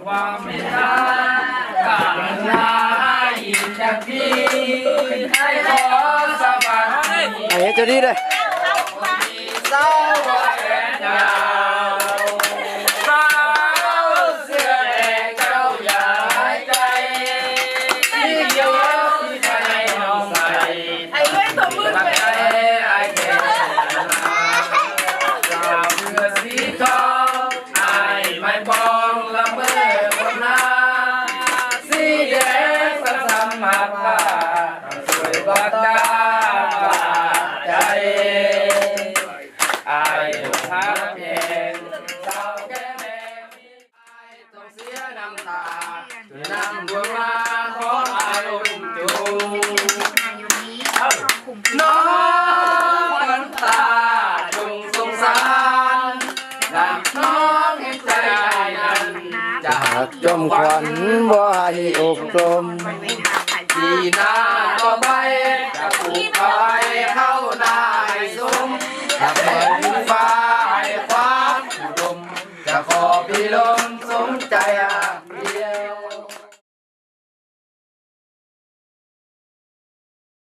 ความเมตตาการลาอินจากพี่ให้ขอสบาย ไอ้เจ้าดีเลย เศร้าแก่ดาวสาวเสื้อแดงเจ้าอย่าหายใจที่เดียวที่ใจน้องใส่ไอ้เล่นตัวมือไปไอ้แก่สาวเสื้อสีทองไอ้ไม่บองละเมอคนหน้าสีแดงสะสมมาป่าสวยบัดดาป่าใจไอ้ทักเพลงสาวแก่แม่ไอ้ต้องเสียน้ำตาคือน้ำดวงมาขออารมณ์จูน้องน้ำตาจงสงสารดังน้องเห็นใจนั้นจะ หักจมขวัญบ่ให้อบรม ที่หน้าต่อไปจะปลูกไว้เข้านาให้สมจะเปิดฟ้าให้ความอุดมจะขอพี่ลมสมใจอา